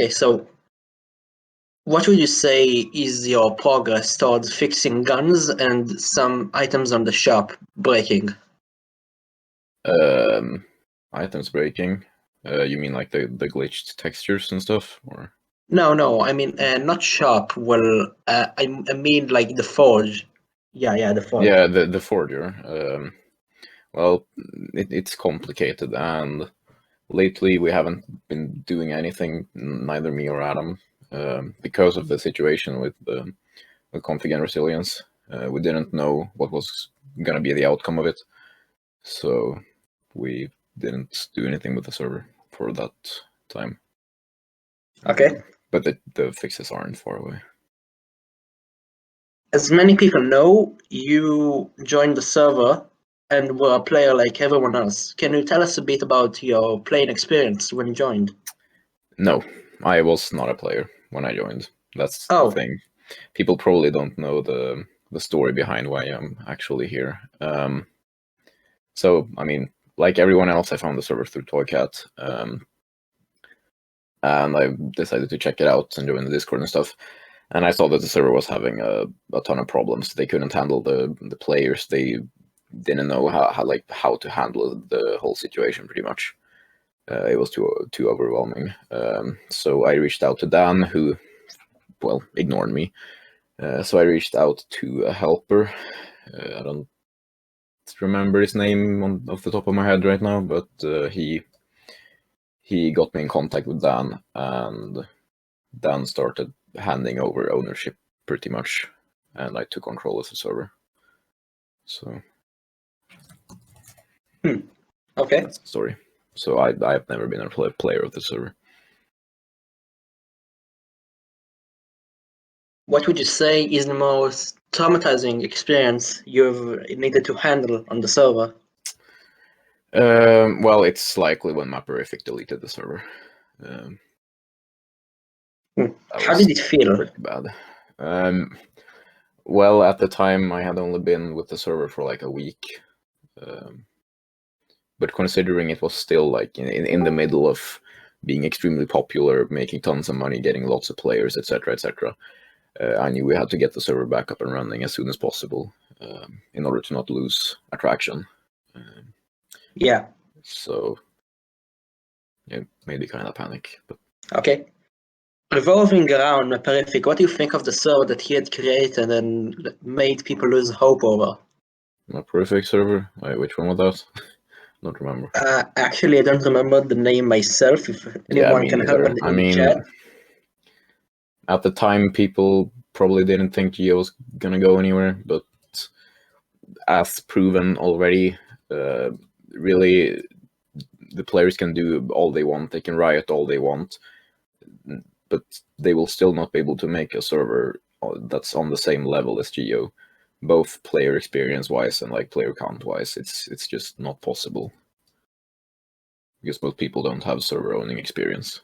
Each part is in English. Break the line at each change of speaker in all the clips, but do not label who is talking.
Okay, so what would you say is your progress towards fixing guns and some items on the shop breaking?
Items breaking. You mean like the glitched textures and stuff, or?
No, I mean not shop. Well, I mean like the forge. Yeah, the forge.
Yeah, the forger. Well, it's complicated, and lately we haven't been doing anything, neither me or Adam, because of the situation with the config and resilience. We didn't know what was gonna be the outcome of it, so we didn't do anything with the server for that time.
Okay.
But the fixes aren't far away.
As many people know, you joined the server and were a player like everyone else. Can you tell us a bit about your playing experience when you joined?
No, I was not a player when I joined. That's the
Oh,
thing. People probably don't know the story behind why I'm actually here. So, I mean, like everyone else, I found the server through Toycat, and I decided to check it out and join the Discord and stuff. And I saw that the server was having a ton of problems. They couldn't handle the players. They didn't know how to handle the whole situation. Pretty much, it was too overwhelming. So I reached out to Dan, who, well, ignored me. So I reached out to a helper. I don't remember his name off the top of my head right now, but he got me in contact with Dan, and Dan started handing over ownership pretty much, and I took control of the server. So
okay.
that's the story. So I've never been a player of the server.
What would you say is the most traumatizing experience you've needed to handle on the server?
Well, it's likely when Maperific deleted the server.
How did it feel?
Pretty bad. Well, at the time, I had only been with the server for like a week. But considering it was still like in the middle of being extremely popular, making tons of money, getting lots of players, etc., etc., I knew we had to get the server back up and running as soon as possible in order to not lose attraction.
Yeah.
So it made me kind of panic. But
Okay. Revolving around Maperific, what do you think of the server that he had created and made people lose hope over?
Maperific server? Which one was that? Don't remember.
Actually, I don't remember the name myself. If
Yeah,
anyone
me
can help
neither.
in the chat.
At the time, people probably didn't think Geo was gonna go anywhere, but as proven already, really, the players can do all they want. They can riot all they want, but they will still not be able to make a server that's on the same level as Geo, both player experience wise and like player count wise. It's just not possible because most people don't have server owning experience.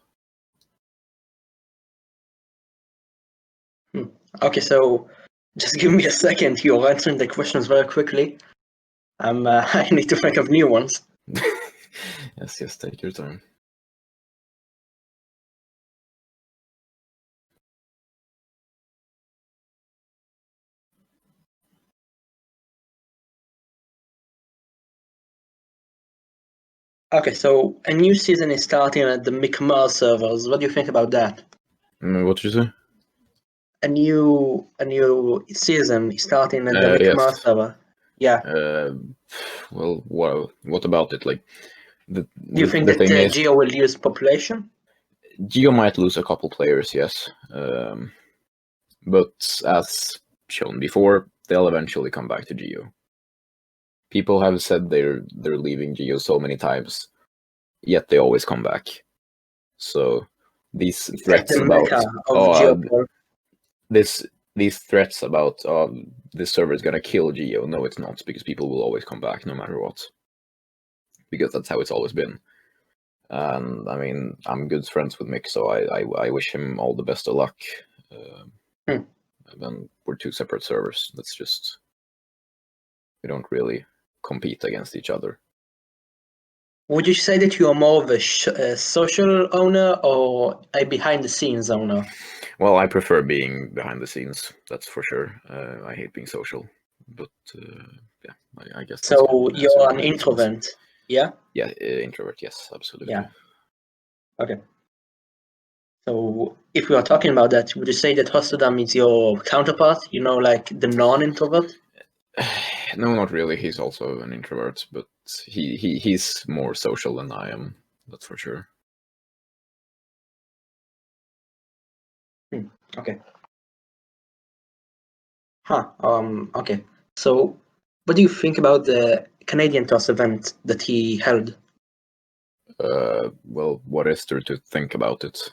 Okay, so just give me a second. You're answering the questions very quickly. I need to think of new ones.
Yes, take your time.
Okay, so a new season is starting at the Mi'kmaq servers. What do you think about that?
What did you say?
A new season is starting at the Mi'kmaq
Yes.
server. Yeah.
Well, what about it? Like
Do you think
the
that
thing is,
Geo will use population?
Geo might lose a couple players, yes, but as shown before, they'll eventually come back to Geo. People have said they're leaving Geo so many times, yet they always come back. So these threats
The
about
mecca of Geo.
these threats about this server is gonna kill Geo, no, it's not, because people will always come back no matter what, because that's how it's always been. And I mean, I'm good friends with Mick, so I wish him all the best of luck. And then we're two separate servers. That's just, we don't really compete against each other.
Would you say that you are more of a social owner or a behind-the-scenes owner?
Well, I prefer being behind the scenes. That's for sure. I hate being social, but yeah, I guess that's kind
So
of an answer.
you're an
Behind the scenes.
introvert, yeah?
Yeah, introvert. Yes, absolutely.
Yeah. Okay. So if we are talking about that, would you say that Hostadam is your counterpart? You know, like the non-introvert?
No, not really. He's also an introvert, but he's more social than I am. That's for sure.
Okay. Huh. Okay. So what do you think about the Canadian Toss event that he held?
Well, what is there to think about it?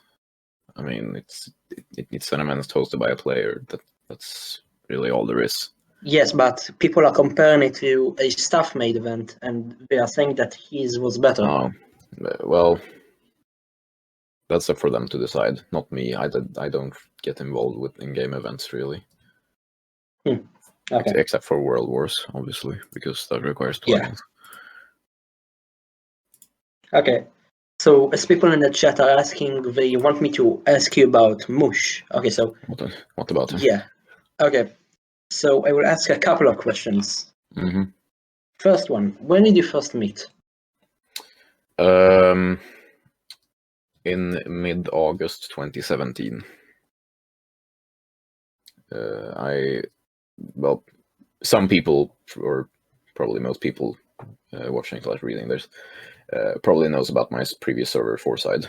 I mean, it's an event hosted by a player. That's really all there is.
Yes, but people are comparing it to a staff-made event, and they are saying that his was better.
Oh, well, that's up for them to decide, not me. I don't get involved with in-game events really.
Okay.
Except for World Wars, obviously, because that requires
Yeah.
plugins.
Okay. So as people in the chat are asking, they want me to ask you about Mush. Okay, so
What about him?
yeah. Okay. So I will ask a couple of questions.
Mm-hmm.
First one, when did you first meet?
In mid-August 2017. Well, some people, or probably most people watching / reading this, probably knows about my previous server, Fourside.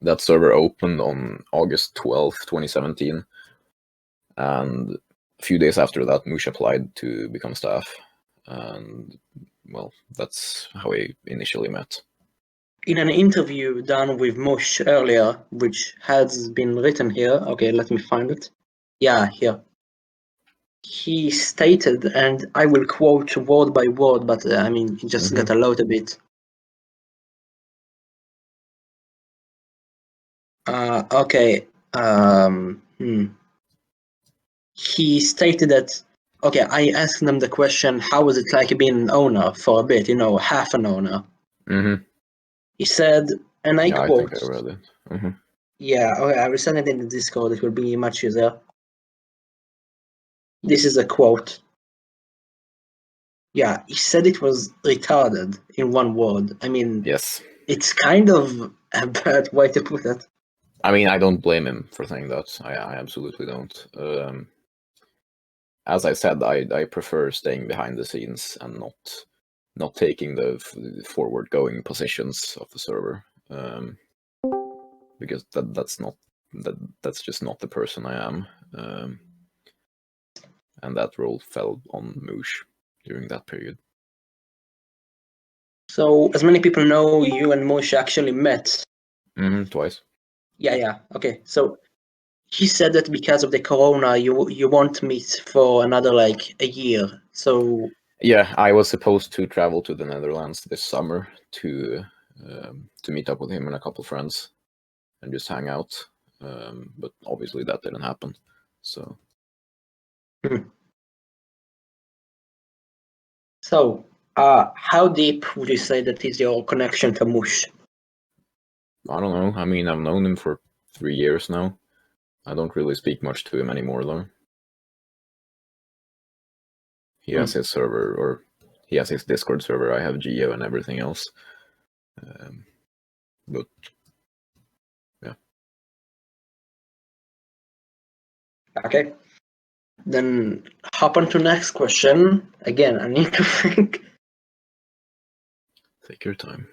That server opened on August 12th, 2017, and a few days after that, Mush applied to become staff, and well, that's how we initially met.
In an interview done with Mush earlier, which has been written here, okay, let me find it. Yeah, here. He stated, and I will quote word by word, but I mean, he just got a load a bit. Okay. He stated that, okay, I asked them the question, how was it like being an owner for a bit, you know, half an owner?
Mm-hmm.
He said, and I quote.
I think I read it. Mm-hmm.
Yeah, okay, I will send it in the Discord, it will be much easier. This is a quote. Yeah, he said it was retarded in one word. I mean,
Yes.
it's kind of a bad way to put it.
I mean, I don't blame him for saying that. I absolutely don't. As I said, I prefer staying behind the scenes and not taking the forward going positions of the server, because that's just not the person I am, and that role fell on Moosh during that period.
So, as many people know, you and Moshe actually met.
Twice.
Yeah. Okay, so he said that because of the corona, you won't meet for another like a year. So
yeah, I was supposed to travel to the Netherlands this summer to meet up with him and a couple friends and just hang out, but obviously that didn't happen. So.
So, how deep would you say that is your connection to Mush?
I don't know. I mean, I've known him for 3 years now. I don't really speak much to him anymore, though. He has his server, or he has his Discord server. I have Geo and everything else. But yeah.
Okay. Then hop on to next question. Again, I need to think.
Take your time.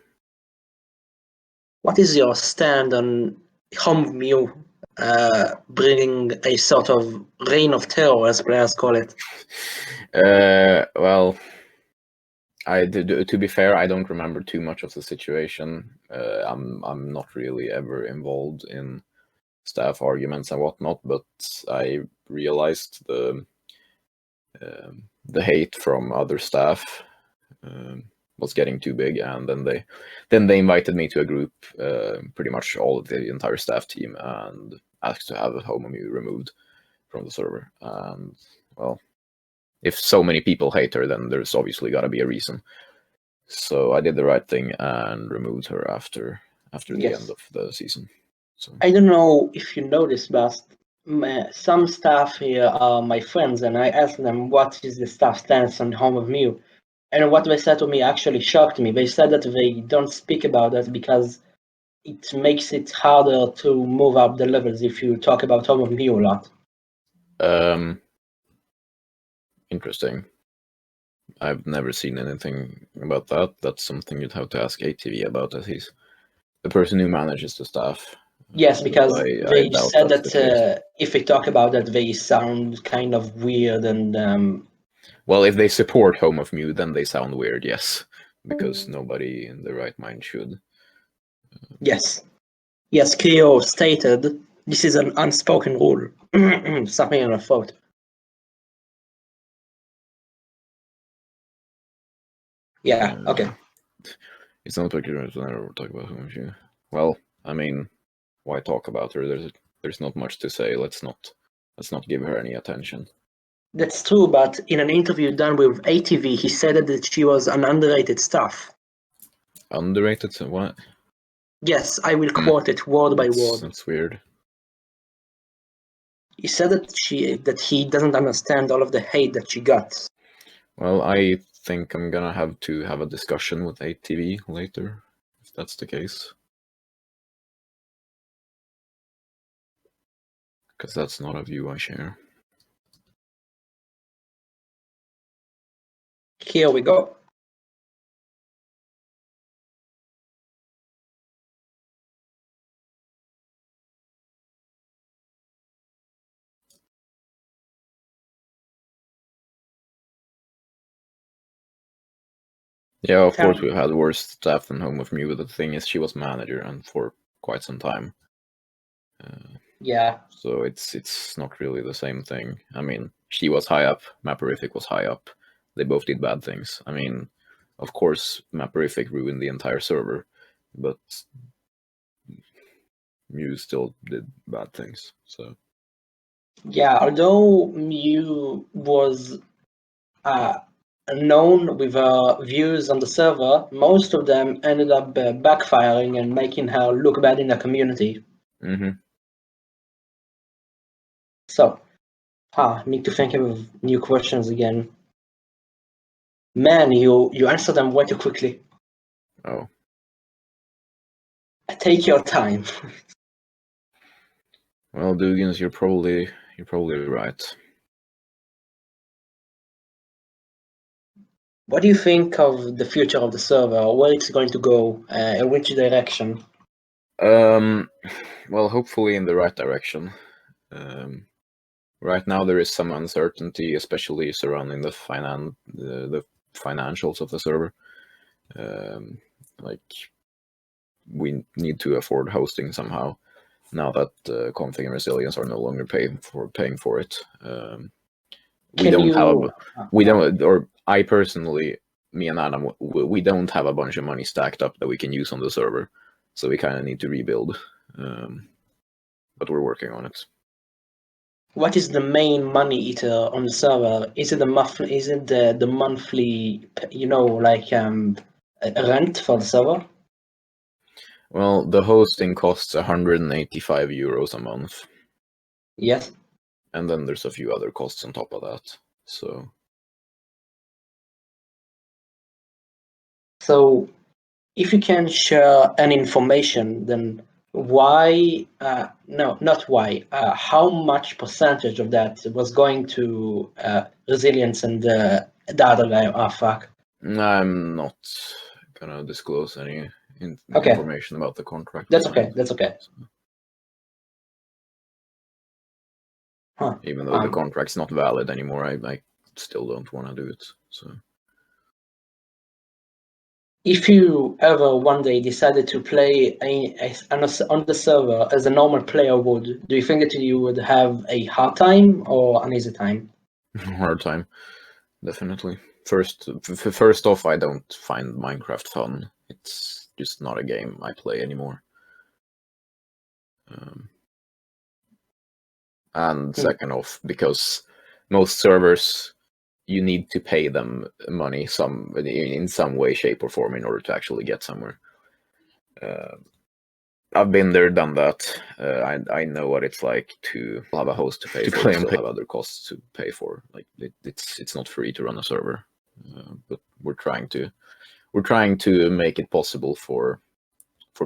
What is your stand on Homeview bringing a sort of reign of terror, as players call it?
Well, to be fair, I don't remember too much of the situation. I'm not really ever involved in staff arguments and whatnot, but I realized the hate from other staff was getting too big, and then they invited me to a group, pretty much all of the entire staff team, and asked to have Homemu removed from the server. And well, if so many people hate her, then there's obviously got to be a reason. So I did the right thing and removed her after the
Yes.
end of the season. So
I don't know if you noticed, but some staff here are my friends, and I asked them what is the staff stance on Home of Mew. And what they said to me actually shocked me. They said that they don't speak about that because it makes it harder to move up the levels if you talk about Home of Mew a lot.
interesting. I've never seen anything about that. That's something you'd have to ask ATV about, as he's the person who manages the staff.
Yes, because
I
they
doubt
said
that's the case.
that if we talk about that, they sound kind of weird and.
Well, if they support Home of Mew, then they sound weird, yes, because nobody in the right mind should.
Yes. Yes, Geo stated this is an unspoken rule. Something in a thought. Yeah, okay.
It's not like you're talk about Home of Mew. Well, I mean, why talk about her? There's not much to say. Let's not give her any attention.
That's true, but in an interview done with ATV, he said that she was an underrated staff.
Underrated? So what?
Yes, I will quote it word by word.
That's weird.
He said that he doesn't understand all of the hate that she got.
Well, I think I'm gonna have to have a discussion with ATV later, if that's the case. Because that's not a view I share.
Here we go.
Yeah, of course we've had worse staff than Home of Mew, but the thing is she was manager and for quite some time.
Yeah.
So it's not really the same thing. I mean, she was high up, Maporific was high up. They both did bad things. I mean, of course, Maporific ruined the entire server, but Mew still did bad things. So
Yeah, although Mew was known with her views on the server, most of them ended up backfiring and making her look bad in the community. So, need to think of new questions again. Man, you answer them way too quickly.
Oh.
Take your time.
Well, Dugans, you're probably right.
What do you think of the future of the server? Where it's going to go? In which direction?
Well, hopefully in the right direction. Right now there is some uncertainty, especially surrounding the financials of the server. Like we need to afford hosting somehow. Now that Config and Resilience are no longer paying for it, we don't, or I personally, me and Adam, we don't have a bunch of money stacked up that we can use on the server, so we kind of need to rebuild. But we're working on it.
What is the main money eater on the server? Is it the monthly? Is it the monthly? Rent for the server?
Well, the hosting costs 185 euros a month.
Yes.
And then there's a few other costs on top of that. So
if you can share any information, then why? No, not why. How much percentage of that was going to resilience and the other guy? Fuck.
I'm not gonna disclose any information about the contract.
That's okay. That's okay.
Even though the contract's not valid anymore, I still don't want to do it. So
if you ever one day decided to play on the server as a normal player would, do you think that you would have a hard time or an easy time?
Hard time, definitely. First off, I don't find Minecraft fun. It's just not a game I play anymore. And second off, because most servers you need to pay them money in some way, shape, or form in order to actually get somewhere. I've been there, done that. I know what it's like to have a host to pay for and still have other costs to pay for. Like it's not free to run a server, but we're trying to make it possible for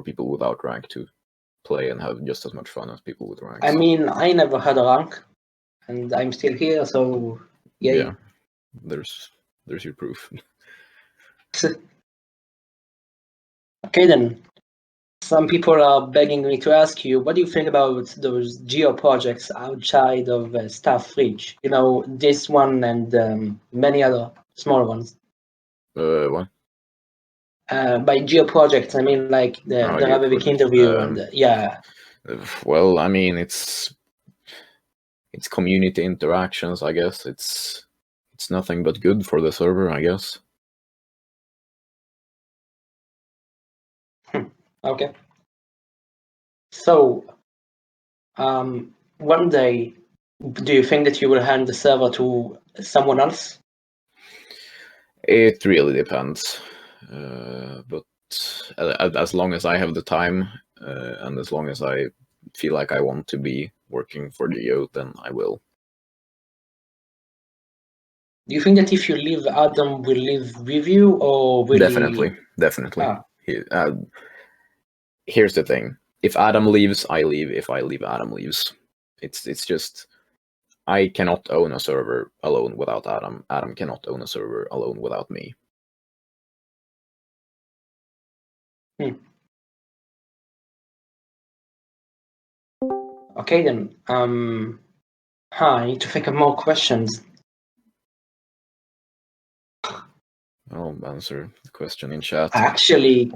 people without rank to play and have just as much fun as people with ranks.
I mean, I never had a rank, and I'm still here, so
yeah. There's your proof.
Okay then. Some people are begging me to ask you, what do you think about those geo projects outside of Staff Reach? You know, this one and many other small ones.
What?
By geo projects, I mean like the Geographica interview and yeah.
Well, I mean it's community interactions, I guess. It's nothing but good for the server, I guess.
Okay. So, one day, do you think that you will hand the server to someone else?
It really depends. But as long as I have the time and as long as I feel like I want to be working for Geo, then I will.
Do you think that if you leave, Adam will live with you, or will
Definitely. Here's the thing: if Adam leaves, I leave. If I leave, Adam leaves. It's just I cannot own a server alone without Adam. Adam cannot own a server alone without me.
Okay then. I need to think of more questions.
I'll answer the question in chat.
Actually,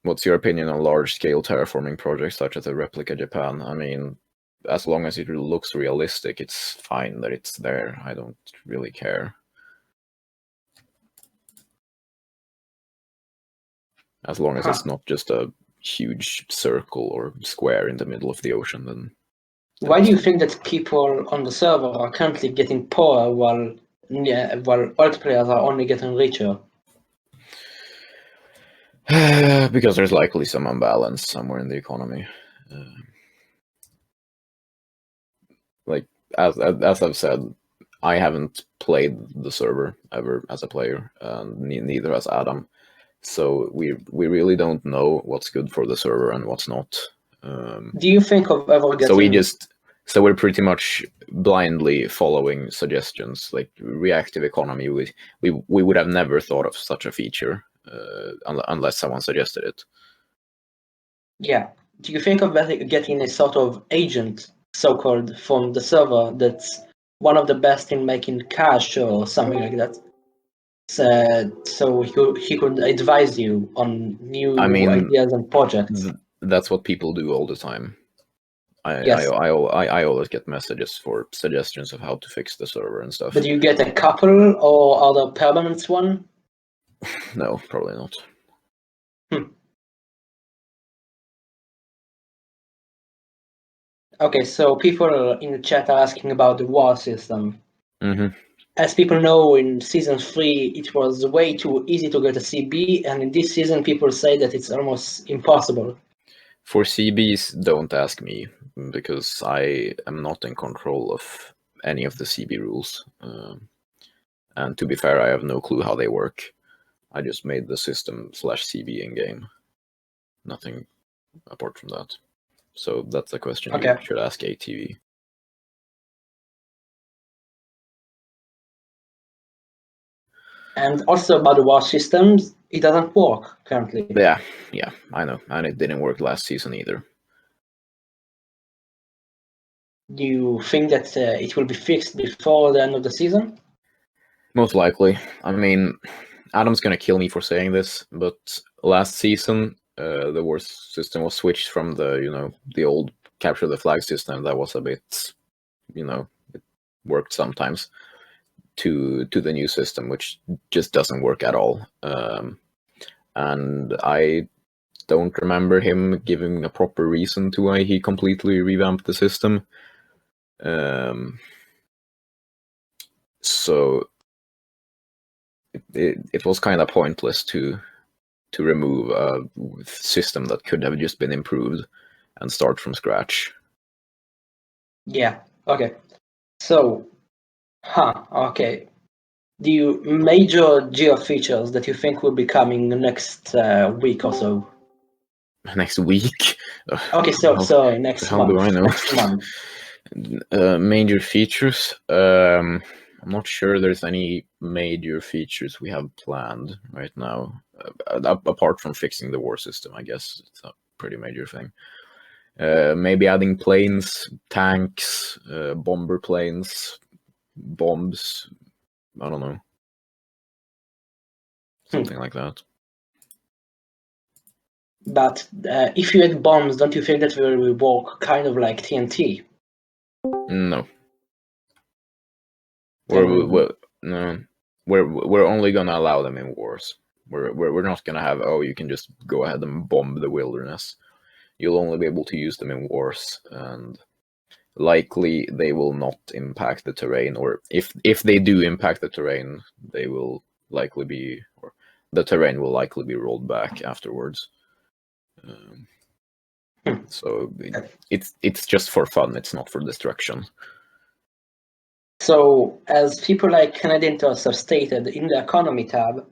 what's your opinion on large-scale terraforming projects such as a Replica Japan? I mean, as long as it looks realistic, it's fine that it's there. I don't really care. As long as it's not just a huge circle or square in the middle of the ocean, then...
Why do you think that people on the server are currently getting poorer while alt players are only getting richer?
Because there's likely some imbalance somewhere in the economy. Like as I've said, I haven't played the server ever as a player, and neither has Adam. So we really don't know what's good for the server and what's not.
Do you think of ever getting?
So we're pretty much blindly following suggestions. Like reactive economy, we would have never thought of such a feature unless someone suggested it.
Yeah. Do you think of getting a sort of agent, so-called, from the server that's one of the best in making cash or something like that? So he could advise you on new ideas and projects.
That's what people do all the time.
Yes.
I always get messages for suggestions of how to fix the server and stuff.
But you get a couple or other permanent one?
No, probably not.
Okay, so people in the chat are asking about the war system.
Mm-hmm.
As people know, in Season 3, it was way too easy to get a CB, and in this season, people say that it's almost impossible.
For CBs, don't ask me, because I am not in control of any of the CB rules. And to be fair, I have no clue how they work. I just made the system /CB in-game. Nothing apart from that. So that's a question you should ask ATV.
And also about the war systems, it doesn't work currently.
Yeah, I know. And it didn't work last season either.
Do you think that it will be fixed before the end of the season?
Most likely. I mean, Adam's gonna kill me for saying this, but last season, the war system was switched from the old capture the flag system that was a bit, it worked sometimes, to the new system, which just doesn't work at all. And I don't remember him giving a proper reason to why he completely revamped the system. So it was kind of pointless to remove a system that could have just been improved and start from scratch.
Yeah. Okay. So, okay. The major geo features that you think will be coming next week or so?
Next week?
Okay, so next
How do
month.
I know?
Next month.
Major features. I'm not sure there's any major features we have planned right now, apart from fixing the war system. I guess it's a pretty major thing. Maybe adding planes, tanks, bomber planes, bombs. I don't know, something like that.
But if you had bombs, don't you think that will work kind of like TNT?
No.
Then-
We're only gonna allow them in wars. We're not gonna have, oh, you can just go ahead and bomb the wilderness. You'll only be able to use them in wars, and likely they will not impact the terrain, or if they do impact the terrain, they will likely be, or the terrain will likely be rolled back afterwards. So it's just for fun. It's not for destruction.
So, as people like Canadian Toss have stated in the economy tab,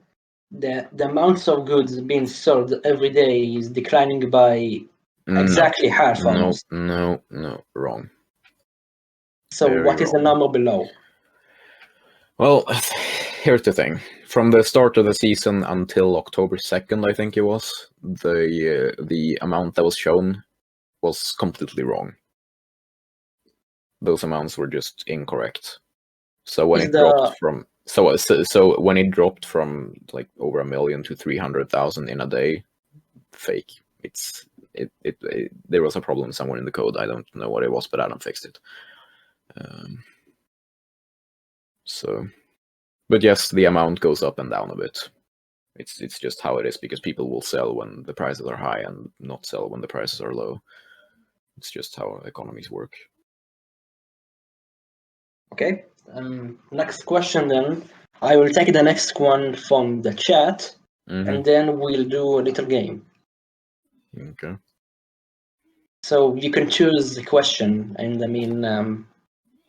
the amounts of goods being sold every day is declining by exactly half almost.
No, wrong.
So,
Very
what is the
wrong.
number below?
Well, here's the thing. From the start of the season until October 2nd, I think it was, the amount that was shown was completely wrong. Those amounts were just incorrect. So when it dropped from when it dropped from like over 1 million to 300,000 in a day, fake. There was a problem somewhere in the code. I don't know what it was, but Adam fixed it. But yes, the amount goes up and down a bit. It's just how it is, because people will sell when the prices are high and not sell when the prices are low. It's just how economies work.
Okay. Next question then. I will take the next one from the chat, and then we'll do a little game.
Okay.
So you can choose the question, and I mean,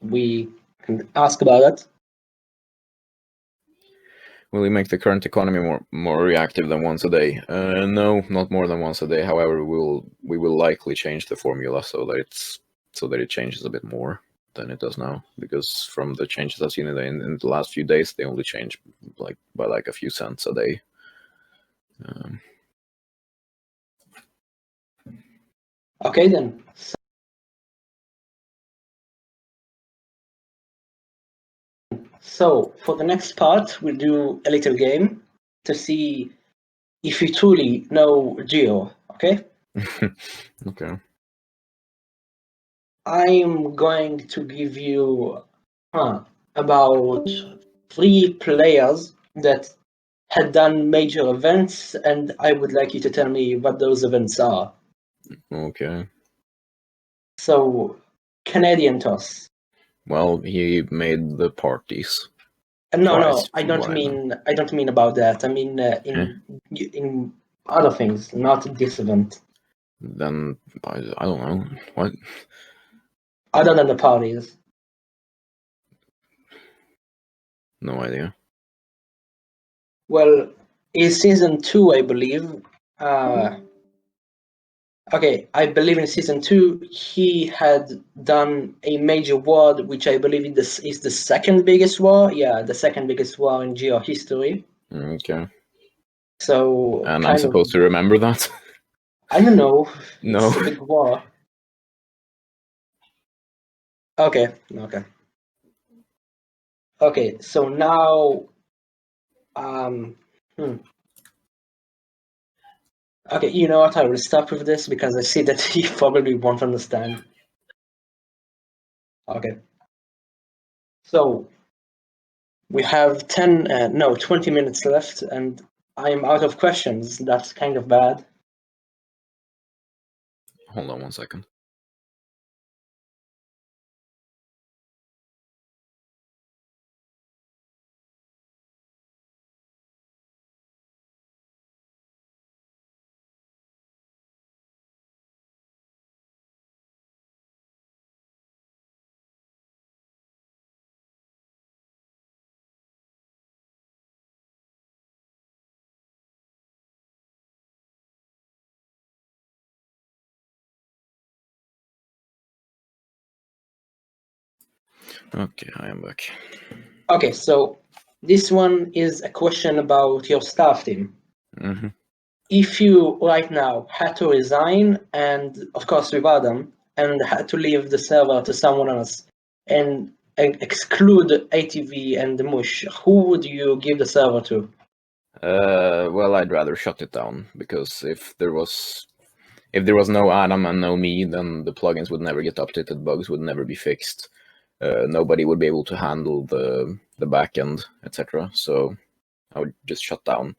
we can ask about it.
Will we make the current economy more reactive than once a day? No, not more than once a day. However, we will likely change the formula so that it changes a bit more than it does now. Because from the changes I've seen in the last few days, they only change by a few cents a day.
Okay then. So for the next part, we'll do a little game to see if you truly know Geo. Okay.
Okay.
I'm going to give you about 3 players that had done major events, and I would like you to tell me what those events are.
Okay.
So, Canadian Toss.
Well, he made the parties.
No, I
from
don't
what I know.
mean I don't mean about that. I mean in other things, not this event.
Then I don't know what.
Other than the parties.
No idea.
Well, in season 2, I believe. Okay, I believe in season 2 he had done a major war, which I believe is the second biggest war. Yeah, the second biggest war in Geo history.
Okay.
So
And I'm
kind of,
supposed to remember that?
I don't know.
No.
It's a big war. Okay. Okay, so now, okay, you know what? I will stop with this because I see that you probably won't understand. Okay. So we have 20 minutes left, and I'm out of questions. That's kind of bad.
Hold on 1 second. Okay, I am back.
Okay, so this one is a question about your staff team.
Mm-hmm.
If you right now had to resign, and of course with Adam, and had to leave the server to someone else, and exclude ATV and the Mush, who would you give the server to?
Well, I'd rather shut it down, because if there was no Adam and no me, then the plugins would never get updated, bugs would never be fixed, nobody would be able to handle the backend, etc. So I would just shut down.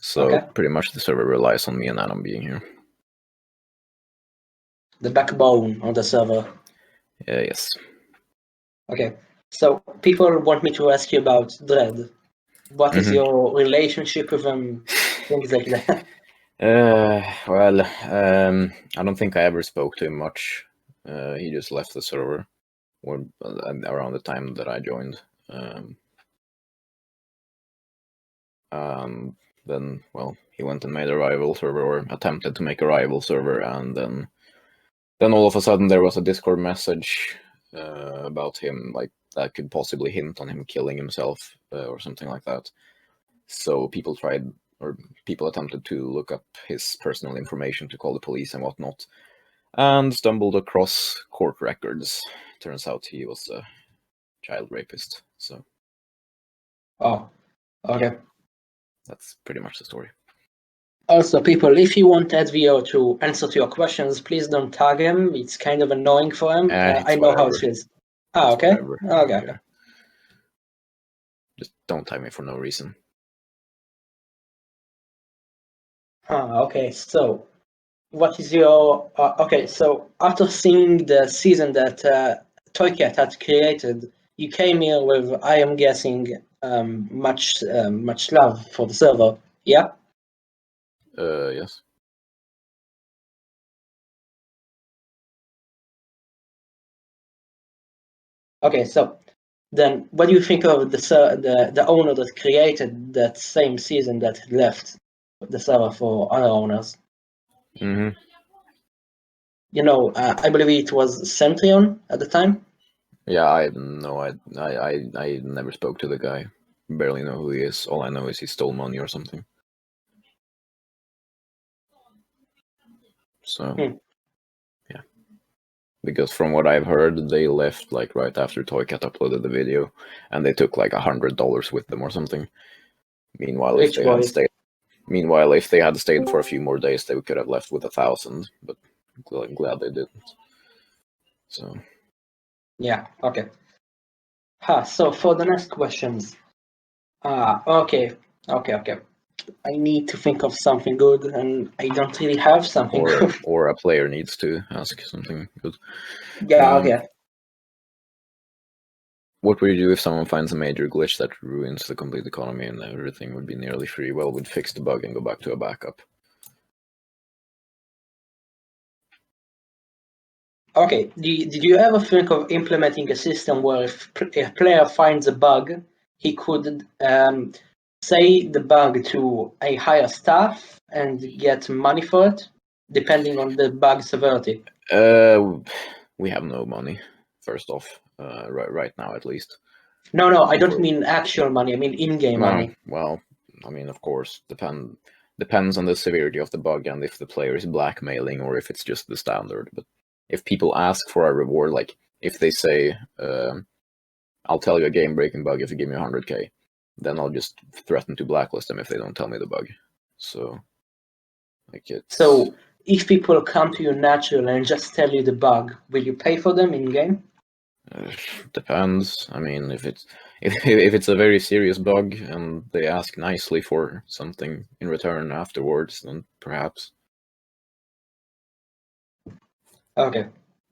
So
Okay.
pretty much the server relies on me and Adam being here.
The backbone of the server.
Yes.
Okay. So people want me to ask you about Dread. What is your relationship with them? Things like that.
Well, I don't think I ever spoke to him much. He just left the server around the time that I joined. Then, well, he went and made a rival server, or attempted to make a rival server, and then all of a sudden there was a Discord message about him, like that could possibly hint on him killing himself or something like that. So people attempted to look up his personal information to call the police and whatnot, and stumbled across court records. Turns out he was a child rapist. So.
Oh, okay.
Yeah, that's pretty much the story.
Also, people, if you want Edvio to answer to your questions, please don't tag him. It's kind of annoying for him. I know how it feels. Okay. Okay.
Just don't tag me for no reason.
Okay. So, what is your okay? So, after seeing the season that Toycat had created, you came here with, I am guessing, much love for the server. Yeah.
Yes.
Okay, so then what do you think of the owner that created that same season that left the server for other owners?
Mm-hmm.
You know, I believe it was Centrion at the time.
Yeah, I know. I never spoke to the guy. Barely know who he is. All I know is he stole money or something. So, yeah. Because from what I've heard, they left like right after Toycat uploaded the video, and they took like $100 with them or something. Meanwhile, if they had stayed for a few more days, they could have left with 1,000. But I'm glad they didn't. So.
Yeah. Okay. So for the next questions. Okay. I need to think of something good, and I don't really have something good.
Or a player needs to ask something good.
Yeah. Okay.
What would you do if someone finds a major glitch that ruins the complete economy and everything would be nearly free? Well, we'd fix the bug and go back to a backup.
Okay. Did you ever think of implementing a system where if a player finds a bug, he could say the bug to a higher staff and get money for it, depending on the bug severity?
We have no money, first off, right now at least.
No, I don't mean actual money. I mean in-game money.
Well, I mean, of course, depends on the severity of the bug and if the player is blackmailing or if it's just the standard. But if people ask for a reward, like if they say, I'll tell you a game-breaking bug if you give me 100K, then I'll just threaten to blacklist them if they don't tell me the bug. So, like it's...
So if people come to you naturally and just tell you the bug, will you pay for them in-game?
Depends. I mean, if it's a very serious bug and they ask nicely for something in return afterwards, then perhaps.
Okay.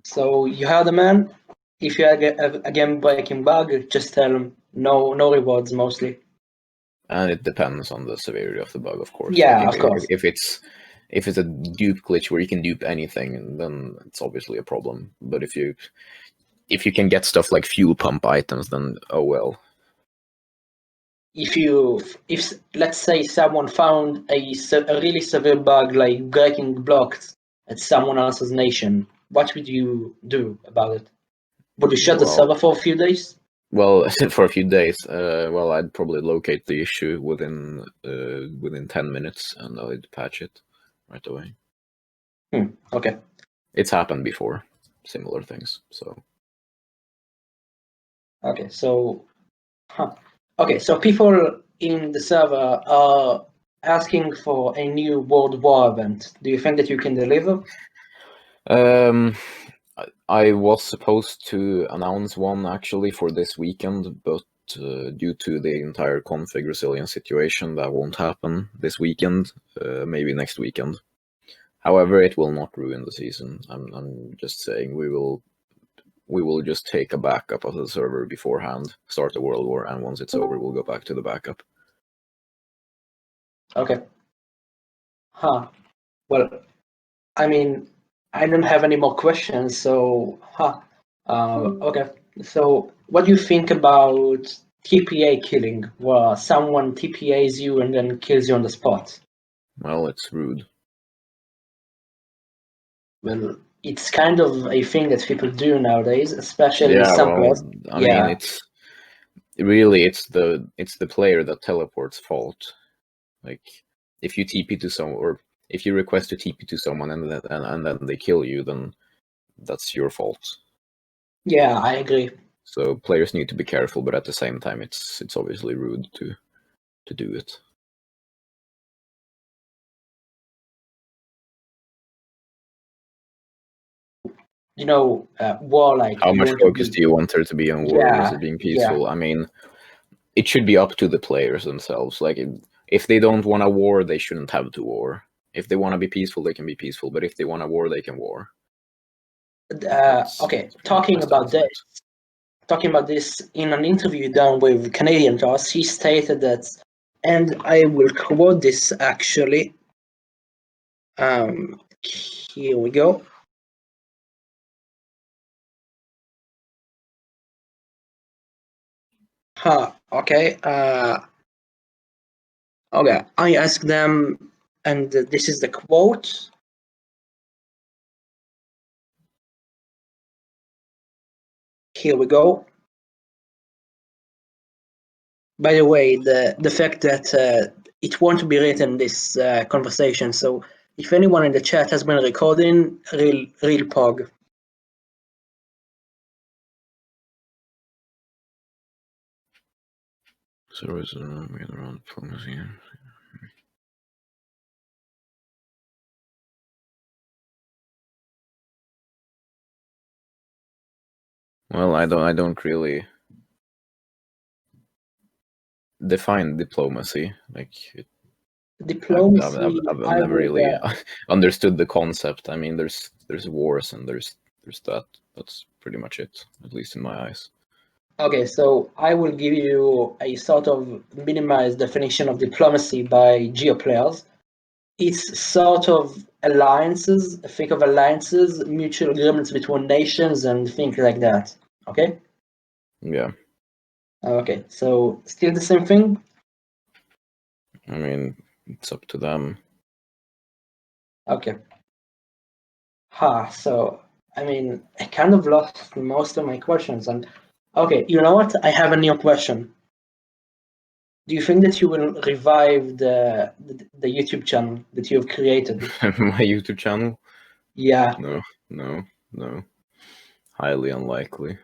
So you heard the man. If you have a game-breaking bug, just tell him no rewards mostly.
And it depends on the severity of the bug, of course.
Yeah,
like
of course.
If it's a dupe glitch where you can dupe anything, then it's obviously a problem. But if you can get stuff like fuel pump items, then oh well.
If let's say someone found a really severe bug like breaking blocks at someone else's nation, what would you do about it? Would you shut the server for a few days?
Well, for a few days, well, I'd probably locate the issue within 10 minutes, and I'd patch it right away.
Okay.
It's happened before, similar things. So.
Okay, so, okay, so people in the server are asking for a new World War event. Do you think that you can deliver?
I was supposed to announce one actually for this weekend, but due to the entire config resilience situation, that won't happen this weekend. Maybe next weekend. However, it will not ruin the season. I'm just saying we will just take a backup of the server beforehand, start the World War, and once it's over, we'll go back to the backup.
Okay. Well, I mean, I don't have any more questions, so, okay. So, what do you think about TPA killing, where someone TPAs you and then kills you on the spot?
Well, it's rude.
Well, it's kind of a thing that people do nowadays, especially some players.
I mean, it's really it's the player that teleports fault. Like, if you TP to someone, or if you request to TP to someone and then they kill you, then that's your fault.
Yeah, I agree.
So players need to be careful, but at the same time, it's obviously rude to do it.
You know, war, like,
how much focus do you want there to be on war versus being peaceful? I mean, it should be up to the players themselves. Like, if they don't want a war, they shouldn't have to war. If they want to be peaceful, they can be peaceful. But if they want a war, they can war.
Okay, talking about this in an interview done with Canadian Toss, he stated that, and I will quote this actually. Here we go. Okay. Okay, I asked them, and this is the quote. Here we go. By the way, the fact that it won't be written this conversation, so if anyone in the chat has been recording, real pog.
So is around diplomacy. Well, I don't really define diplomacy. Like,
Diplomacy.
I've never really understood the concept. I mean, there's wars and there's that. That's pretty much it, at least in my eyes.
Okay, so I will give you a sort of minimized definition of diplomacy by Geo players. It's sort of alliances. Think of alliances, mutual agreements between nations, and things like that. Okay.
Yeah.
Okay, so still the same thing?
I mean, it's up to them.
Okay. So, I mean, I kind of lost most of my questions. And okay, you know what? I have a new question. Do you think that you will revive the YouTube channel that you've created?
My YouTube channel?
Yeah.
No. Highly unlikely.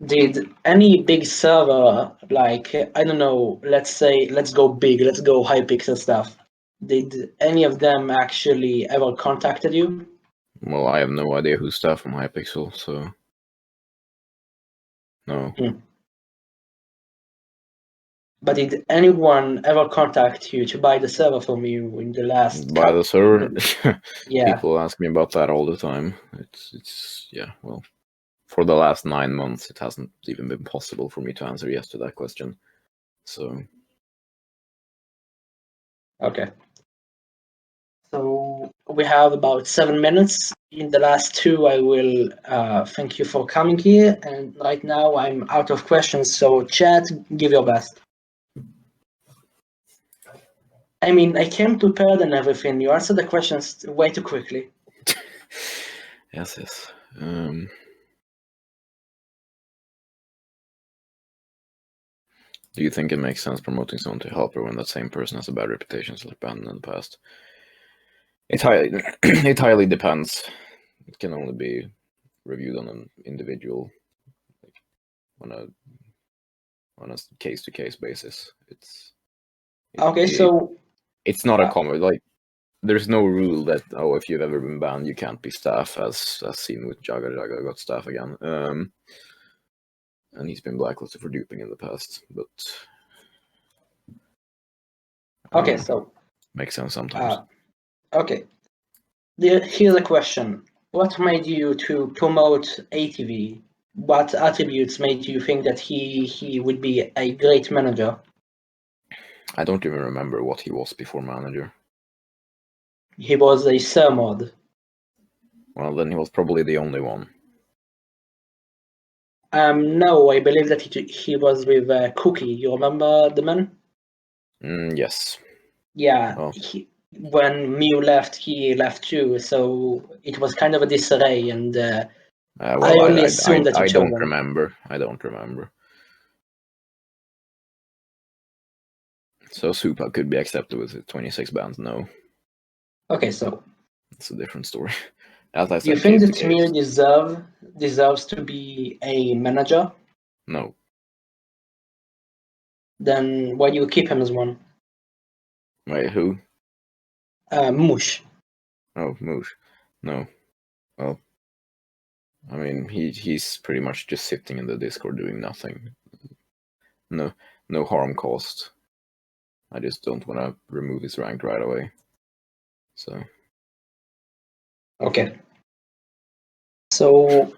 Did any big server, like, I don't know, let's go big, let's go Hypixel stuff. Did any of them actually ever contacted you?
Well, I have no idea who's staff from Hypixel, so no.
But did anyone ever contact you to buy the server from you in the last?
Buy the server?
Yeah.
People ask me about that all the time. It's yeah. Well, for the last 9 months, it hasn't even been possible for me to answer yes to that question. So.
Okay. So we have about 7 minutes. In the last 2, I will thank you for coming here. And right now I'm out of questions. So chat, give your best. I mean, I came prepared and everything. You answered the questions way too quickly.
Yes. Do you think it makes sense promoting someone to helper when that same person has a bad reputation like banned in the past? It highly depends. It can only be reviewed on an individual, like on a case-to-case basis. It's not a common, like, there's no rule that, oh, if you've ever been banned, you can't be staff, as seen with Jaga got staff again. And he's been blacklisted for duping in the past, but
Okay, so
makes sense sometimes.
Okay, here's a question: what made you to promote ATV? What attributes made you think that he would be a great manager?
I don't even remember what he was before manager.
He was a sermod.
Well, then he was probably the only one.
No, I believe that he was with Cookie. You remember the man?
Yes.
Yeah.
Oh.
When Mew left, he left too. So it was kind of a disarray, and
Well,
I only assumed that you
I
chose
don't
him.
remember. I don't remember. So Supa could be accepted with 26 bans. No.
Okay, so
it's a different story. As I said,
do you think that Mew deserves to be a manager?
No.
Then why do you keep him as one?
Wait, who?
Mush.
Oh, Moosh. No. Well, I mean, he's pretty much just sitting in the Discord doing nothing. No harm caused. I just don't want to remove his rank right away. So.
Okay. So,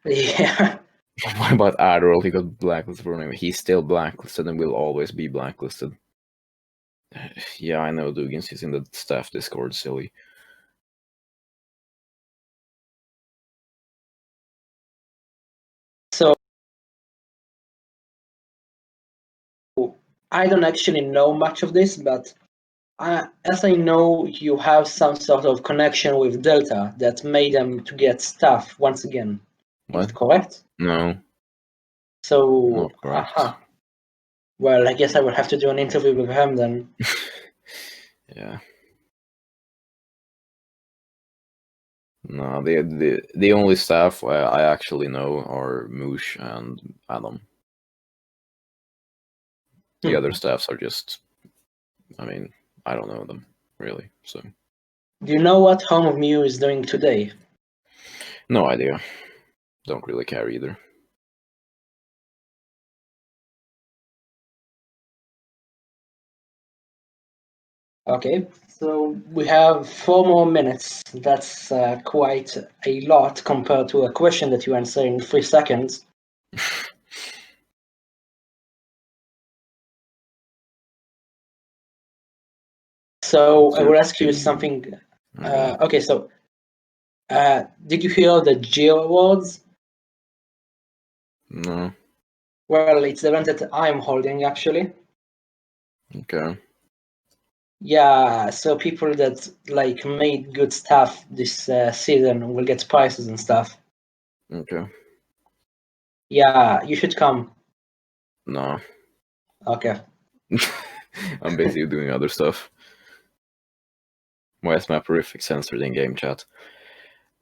yeah.
What about Adderall? He got blacklisted for him. He's still blacklisted and will always be blacklisted. Yeah, I know Dugans is in the staff Discord, silly.
So, I don't actually know much of this, but as I know, you have some sort of connection with Delta that made them to get staff once again.
What?
Is it correct?
No.
So,
Not correct.
Well, I guess I will have to do an interview with him then.
Yeah. No, the only staff I actually know are Moosh and Adam. The other staffs are just, I mean, I don't know them, really, so.
Do you know what Home of Mew is doing today?
No idea. Don't really care either.
Okay, so we have 4 more minutes. That's quite a lot compared to a question that you answer in 3 seconds. So I will ask you something. Okay, so did you hear the Geo Awards?
No.
Well, it's the event that I'm holding, actually.
Okay.
Yeah, so people that like made good stuff this season will get prizes and stuff.
Okay.
Yeah, you should come.
No.
Okay.
I'm basically doing other stuff. Why is my prolific censored in game chat?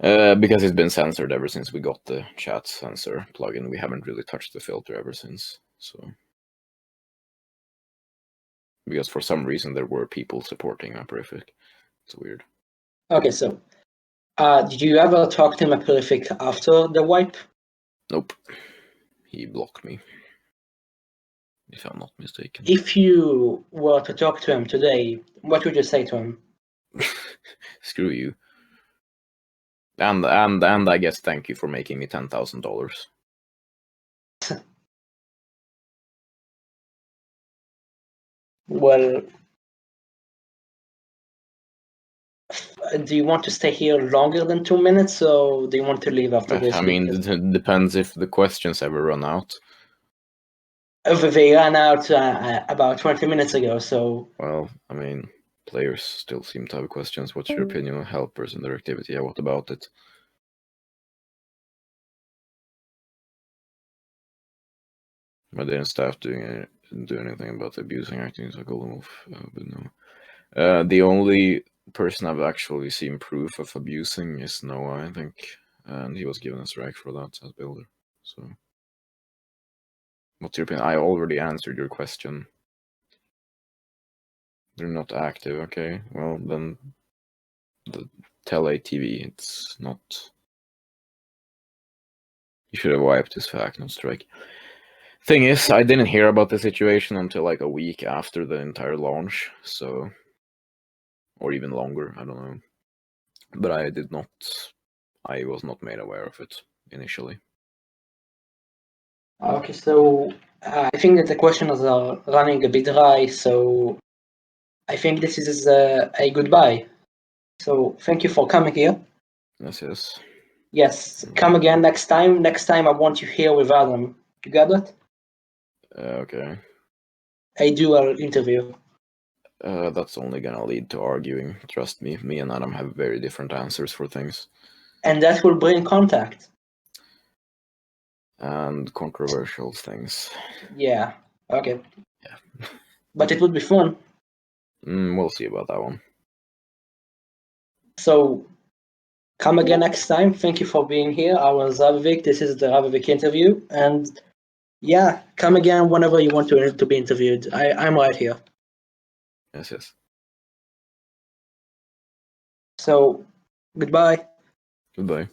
Because it's been censored ever since we got the chat censor plugin. We haven't really touched the filter ever since. So, because for some reason there were people supporting my prolific. It's weird.
Okay, so did you ever talk to Prolific after the wipe?
Nope. He blocked me, if I'm not mistaken.
If you were to talk to him today, what would you say to him?
Screw you. And I guess thank you for making me $10,000.
Well, do you want to stay here longer than 2 minutes, or do you want to leave after this?
I mean, it depends if the questions ever run out.
They ran out about 20 minutes ago, so...
Well, I mean, players still seem to have questions. What's your opinion on helpers and their activity? Yeah, what about it? Why didn't staff do anything about abusing acting as a golden wolf? But no. The only person I've actually seen proof of abusing is Noah, I think, and he was given a strike for that as builder. So, what's your opinion? I already answered your question. They're not active, okay? Well, then the Tele TV, it's not. You should have wiped his fact, not strike. Thing is, I didn't hear about the situation until like a week after the entire launch, so, or even longer, I don't know. But I was not made aware of it initially.
Okay, so I think that the questions are running a bit dry, so I think this is a goodbye. So thank you for coming here.
Yes.
Yes, come again next time. Next time I want you here with Adam. You got that?
Okay.
A dual interview.
That's only gonna lead to arguing. Trust me, me and Adam have very different answers for things.
And that will bring contact.
And controversial things.
Yeah, okay.
Yeah.
But it would be fun.
We'll see about that one.
So come again next time. Thank you for being here. I was Ravivik. This is the Ravivik interview. And yeah, come again whenever you want to be interviewed. I'm right here.
Yes.
So goodbye.
Goodbye.